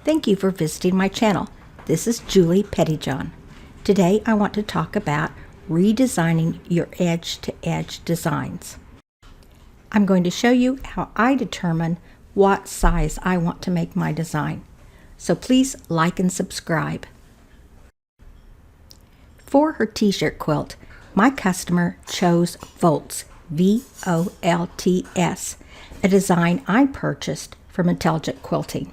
Thank you for visiting my channel. This is Julie Pettyjohn. Today I want to talk about redesigning your edge-to-edge designs. I'm going to show you how I determine what size I want to make my design. So please like and subscribe. For her t-shirt quilt, my customer chose Volts, V-O-L-T-S, a design I purchased from Intelligent Quilting.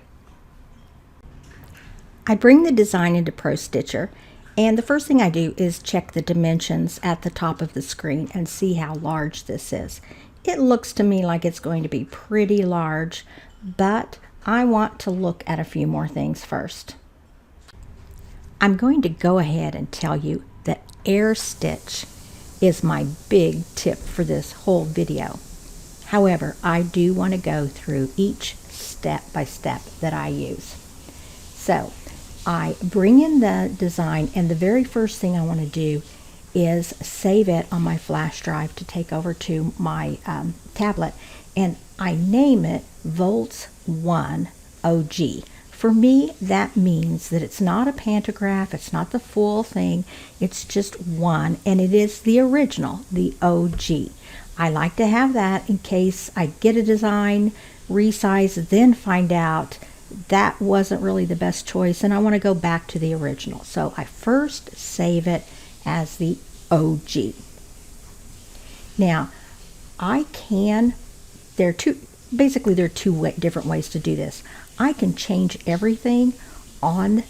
I bring the design into Pro Stitcher, and the first thing I do is check the dimensions at the top of the screen and see how large this is. It looks to me like it's going to be pretty large, but I want to look at a few more things first. I'm going to go ahead and tell you that air stitch is my big tip for this whole video. However, I do want to go through each step by step that I use. So I bring in the design, and the very first thing I want to do is save it on my flash drive to take over to my tablet, and I name it Volts 1 OG. For me, that means that it's not a pantograph, it's not the full thing, it's just one, and it is the original, the OG. I like to have that in case I get a design, resize, then find out that wasn't really the best choice and I want to go back to the original. So I first save it as the OG. Now, there are two different ways to do this. I can change everything on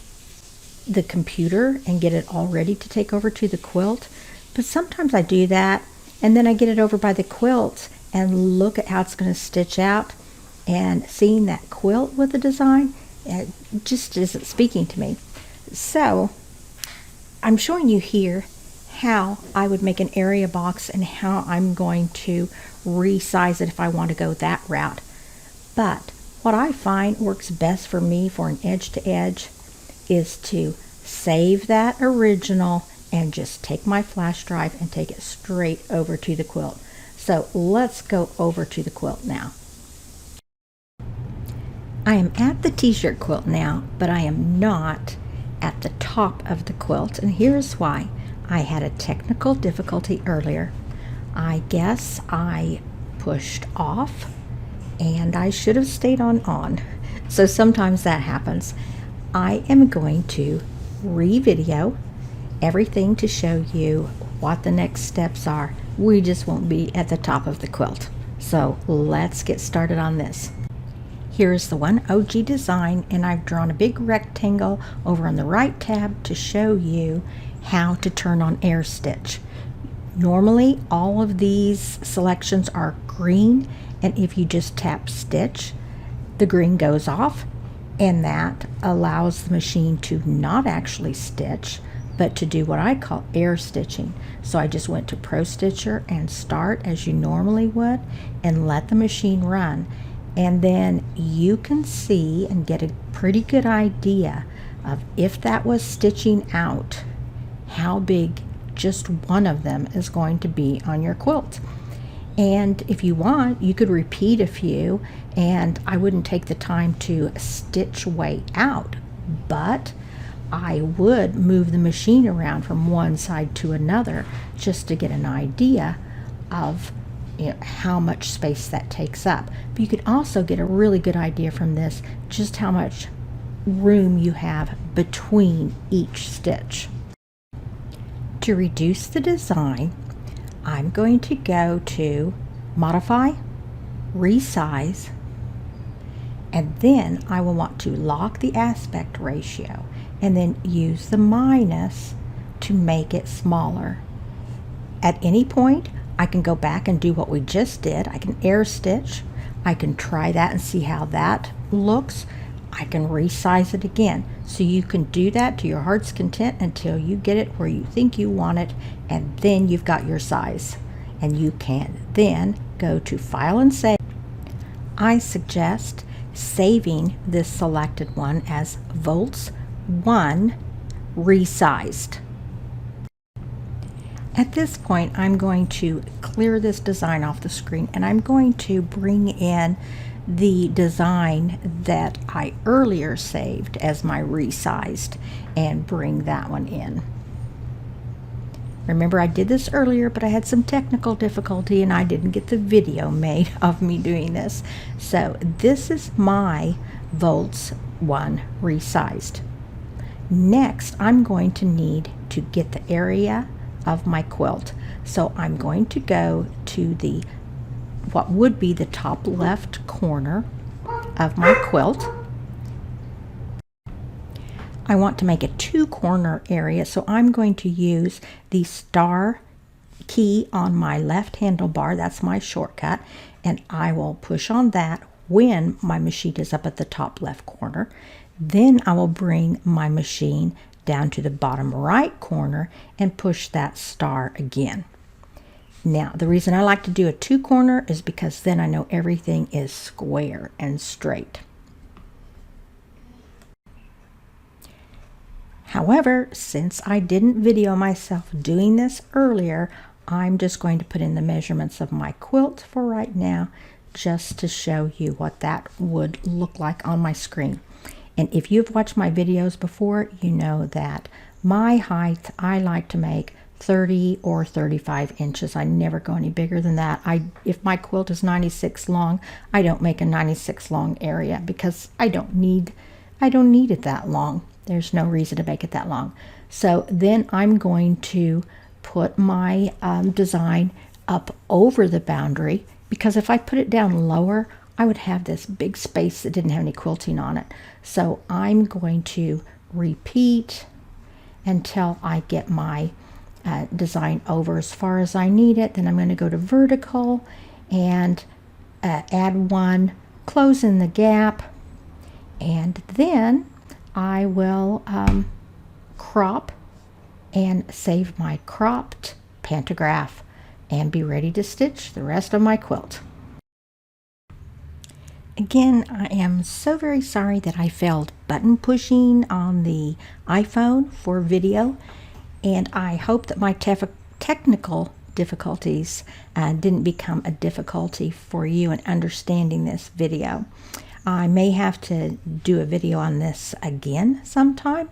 the computer and get it all ready to take over to the quilt, but sometimes I do that and then I get it over by the quilt and look at how it's going to stitch out, and seeing that quilt with the design, it just isn't speaking to me. So I'm showing you here how I would make an area box and how I'm going to resize it if I want to go that route. But what I find works best for me for an edge to edge is to save that original and just take my flash drive and take it straight over to the quilt. So let's go over to the quilt now. I am at the t-shirt quilt now, but I am not at the top of the quilt, and here's why. I had a technical difficulty earlier. I guess I pushed off and I should have stayed on. So sometimes that happens. I am going to re-video everything to show you what the next steps are. We just won't be at the top of the quilt. So let's get started on this. Here's the one OG design, and I've drawn a big rectangle over on the right tab to show you how to turn on air stitch. Normally all of these selections are green, and if you just tap stitch, the green goes off, and that allows the machine to not actually stitch, but to do what I call air stitching. So I just went to Pro Stitcher and start as you normally would and let the machine run. And then you can see and get a pretty good idea of, if that was stitching out, how big just one of them is going to be on your quilt. And if you want, you could repeat a few, and I wouldn't take the time to stitch way out, but I would move the machine around from one side to another just to get an idea of how much space that takes up. But you could also get a really good idea from this just how much room you have between each stitch. To reduce the design, I'm going to go to Modify, Resize, and then I will want to lock the aspect ratio and then use the minus to make it smaller. At any point, I can go back and do what we just did. I can air stitch. I can try that and see how that looks. I can resize it again. So you can do that to your heart's content until you get it where you think you want it, and then you've got your size. And you can then go to File and Save. I suggest saving this selected one as Volts 1 Resized. At this point, I'm going to clear this design off the screen, and I'm going to bring in the design that I earlier saved as my resized and bring that one in. Remember, I did this earlier, but I had some technical difficulty and I didn't get the video made of me doing this. So this is my Volts 1 resized. Next, I'm going to need to get the area of my quilt. So I'm going to go to the what would be the top left corner of my quilt. I want to make a 2-corner area, so I'm going to use the star key on my left handlebar. That's my shortcut, and I will push on that when my machine is up at the top left corner. Then I will bring my machine down to the bottom right corner and push that star again. Now, the reason I like to do a 2-corner is because then I know everything is square and straight. However, since I didn't video myself doing this earlier, I'm just going to put in the measurements of my quilt for right now, just to show you what that would look like on my screen. And if you've watched my videos before, you know that my height, I like to make 30 or 35 inches. I never go any bigger than that. If my quilt is 96 long, I don't make a 96 long area because I don't need it that long. There's no reason to make it that long. So then I'm going to put my design up over the boundary, because if I put it down lower, I would have this big space that didn't have any quilting on it. So I'm going to repeat until I get my design over as far as I need it. Then I'm going to go to vertical and add 1, close in the gap, and then I will crop and save my cropped pantograph and be ready to stitch the rest of my quilt. Again, I am so very sorry that I failed button pushing on the iPhone for video, and I hope that my technical difficulties didn't become a difficulty for you in understanding this video. I may have to do a video on this again sometime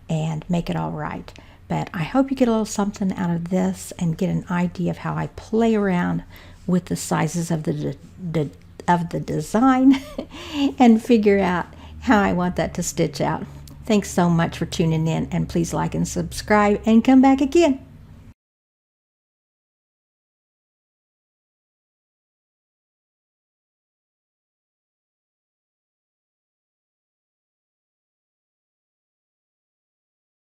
and make it all right. But I hope you get a little something out of this and get an idea of how I play around with the sizes of the design and figure out how I want that to stitch out. Thanks so much for tuning in, and please like and subscribe and come back again.